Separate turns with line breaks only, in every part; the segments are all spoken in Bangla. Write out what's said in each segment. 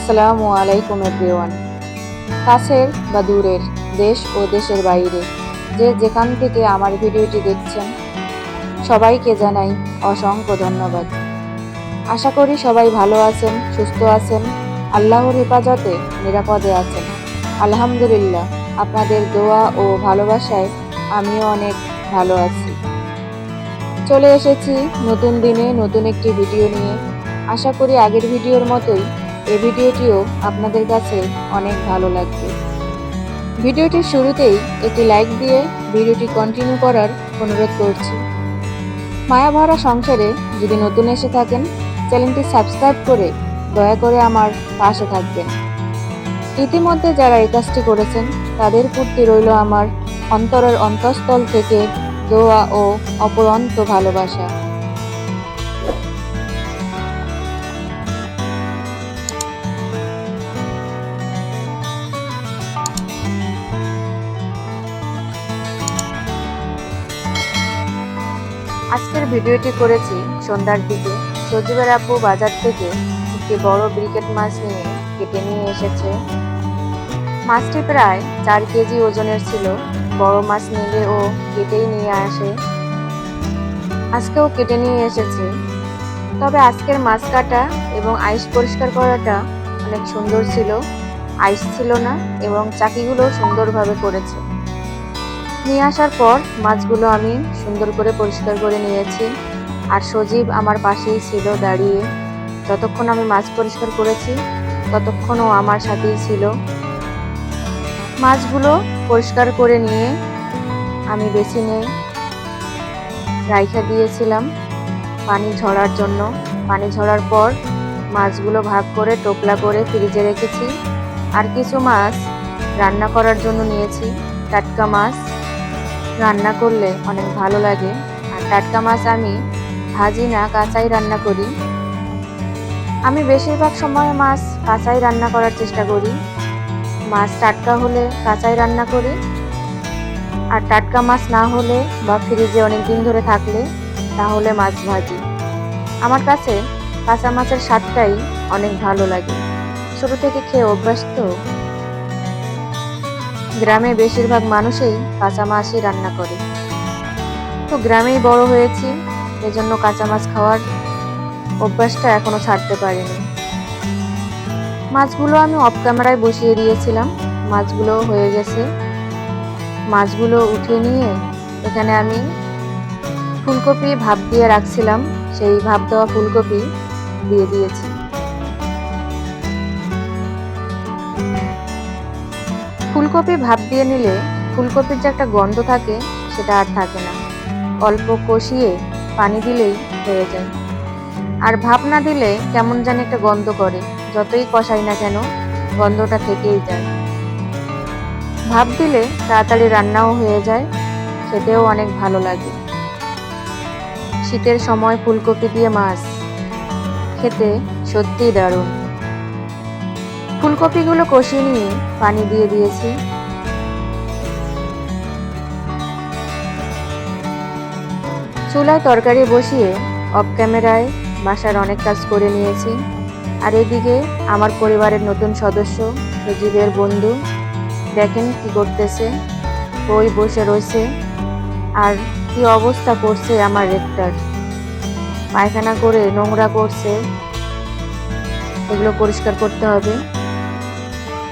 আসসালামু আলাইকুম এভরিওয়ান। কাছের বা দূরের, দেশ ও দেশের বাইরে যে যেখান থেকে আমার ভিডিওটি দেখছেন সবাইকে জানাই অসংখ্য ধন্যবাদ। আশা করি সবাই ভালো আছেন, সুস্থ আছেন, আল্লাহর হেফাজতে নিরাপদে আছেন। আলহামদুলিল্লাহ, আপনাদের দোয়া ও ভালোবাসায় আমিও অনেক ভালো আছি। চলে এসেছি নতুন দিনে নতুন একটি ভিডিও নিয়ে। আশা করি আগের ভিডিওর মতোই এই ভিডিওটিও আপনাদের কাছে অনেক ভালো লাগবে। ভিডিওটির শুরুতেই একটি লাইক দিয়ে ভিডিওটি কন্টিনিউ করার অনুরোধ করছি। মায়াভরা সংসারে যদি নতুন এসে থাকেন, চ্যানেলটি সাবস্ক্রাইব করে দয়া করে আমার পাশে থাকবেন। ইতিমধ্যে যারা এই কাজটি করেছেন তাদের প্রতি রইল আমার অন্তরের অন্তঃস্থল থেকে দোয়া ও অপরন্ত ভালোবাসা। আজকের ভিডিওটি করেছি সন্ধ্যার দিকে। সজীবের আব্বু বাজার থেকে একটি বড় ব্রিকেট মাছ নিয়ে কেটে নিয়ে এসেছে। মাছটি প্রায় 4 কেজি ওজনের ছিল। বড় মাছ নিলে ও কেটেই নিয়ে আসে, আজকেও কেটে নিয়ে এসেছে। তবে আজকের মাছ কাটা এবং আইস পরিষ্কার করাটা অনেক সুন্দর ছিল। আইস ছিল না এবং চাকিগুলো সুন্দরভাবে করেছে। নিয়ে আসার পর মাছগুলো আমি সুন্দর করে পরিষ্কার করে নিয়েছি। আর সজীব আমার পাশেই ছিল দাঁড়িয়ে। যতক্ষণ আমি মাছ পরিষ্কার করেছি ততক্ষণ ও আমার সাথেই ছিল। মাছগুলো পরিষ্কার করে নিয়ে আমি বেসিনে রাইখা দিয়েছিলাম পানি ঝরার জন্য। পানি ঝরার পর মাছগুলো ভাগ করে টোপলা করে ফ্রিজে রেখেছি। আর কিছু মাছ রান্না করার জন্য নিয়েছি। টাটকা মাছ রান্না করলে অনেক ভালো লাগে। আর টাটকা মাছ আমি ভাজি না, কাঁচাই রান্না করি। আমি বেশিরভাগ সময় মাছ কাঁচাই রান্না করার চেষ্টা করি। মাছ টাটকা হলে কাঁচাই রান্না করি, আর টাটকা মাছ না হলে বা ফ্রিজে অনেক দিন ধরে থাকলে তাহলে মাছ ভাজি। আমার কাছে কাঁচা মাছের স্বাদটাই অনেক ভালো লাগে। ছোট থেকে খেয়ে অভ্যাস তো। গ্রামে বেশিরভাগ মানুষই কাঁচা মাছই রান্না করে, তো গ্রামেই বড় হয়েছি, এজন্য কাঁচা মাছ খাওয়ার অভ্যাসটা এখনো ছাড়তে পারিনি। মাছগুলো আমি অফ ক্যামেরায় বসিয়ে দিয়েছিলাম। মাছগুলো হয়ে গেছে। মাছগুলো উঠিয়ে নিয়ে এখানে আমি ফুলকপি ভাপ দিয়ে রাখছিলাম, সেই ভাপ দেওয়া ফুলকপি দিয়ে দিয়েছি। ফুলকপি ভাপ দিয়ে নিলে ফুলকপির যে একটা গন্ধ থাকে সেটা আর থাকে না। অল্প কষিয়ে পানি দিলেই হয়ে যায়। আর ভাপ না দিলে কেমন জানি একটা গন্ধ করে, যতই কষাই না কেন গন্ধটা থেকেই যায়। ভাপ দিলে তাড়াতাড়ি রান্নাও হয়ে যায়, খেতেও অনেক ভালো লাগে। শীতের সময় ফুলকপি দিয়ে মাছ খেতে সত্যিই দারুণ। ফুলকপিগুলো কষিয়ে নিয়ে পানি দিয়ে দিয়েছি। চুলায় তরকারি বসিয়ে অফ ক্যামেরায় বাসার অনেক কাজ করে নিয়েছি। আর এদিকে আমার পরিবারের নতুন সদস্য সজীবের বন্ধু দেখেন কি করতেছে। ওই বসে রয়েছে আর কি অবস্থা করছে আমার রেক্টার। পায়খানা করে নোংরা করছে, এগুলো পরিষ্কার করতে হবে।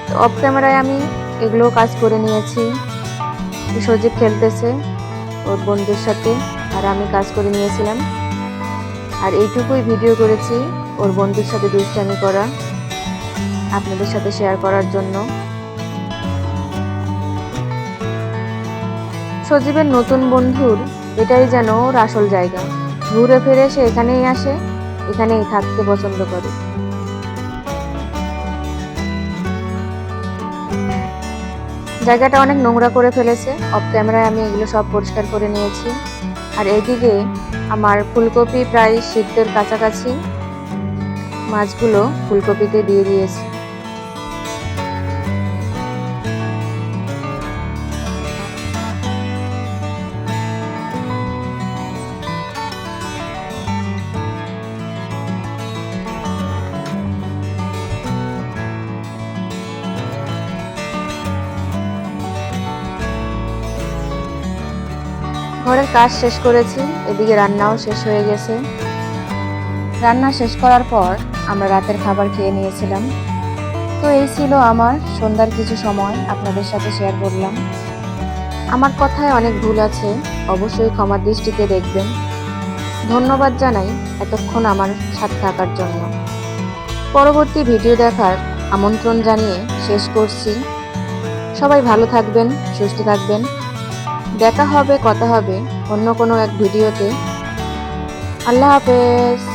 তো অফ ক্যামেরায় আমি এগুলো কাজ করে নিয়েছি। সজীব খেলতেছে ওর বন্ধুর সাথে আর আমি কাজ করে নিয়েছিলাম। আর এইটুকুই ভিডিও করেছি ওর বন্ধুর সাথে দুষ্টামি করা, আপনাদের সাথে শেয়ার করার জন্য। সজীবের নতুন বন্ধুর এটাই যেন ওর আসল জায়গা। ঘুরে ফিরে সে এখানেই আসে, এখানেই থাকতে পছন্দ করে। জায়গাটা অনেক নোংরা করে ফেলেছে। অফ ক্যামেরায় আমি এগুলো সব পরিষ্কার করে নিয়েছি। আর এদিকে আমার ফুলকপি প্রায় সিদ্ধের কাছাকাছি। মাছগুলো ফুলকপিতে দিয়ে দিয়েছি। ঘরের কাজ শেষ করেছি, এদিকে রান্নাও শেষ হয়ে গেছে। রান্না শেষ করার পর আমরা রাতের খাবার খেয়ে নিয়েছিলাম। তো এই ছিল আমার সন্ধ্যার কিছু সময় আপনাদের সাথে শেয়ার করলাম। আমার কথায় অনেক ভুল আছে, অবশ্যই ক্ষমার দৃষ্টিতে দেখবেন। ধন্যবাদ জানাই এতক্ষণ আমার সাথে থাকার জন্য। পরবর্তী ভিডিও দেখার আমন্ত্রণ জানিয়ে শেষ করছি। সবাই ভালো থাকবেন, সুস্থ থাকবেন। দেখা হবে, কথা হবে অন্য কোনো এক ভিডিওতে। আল্লাহ হাফেজ।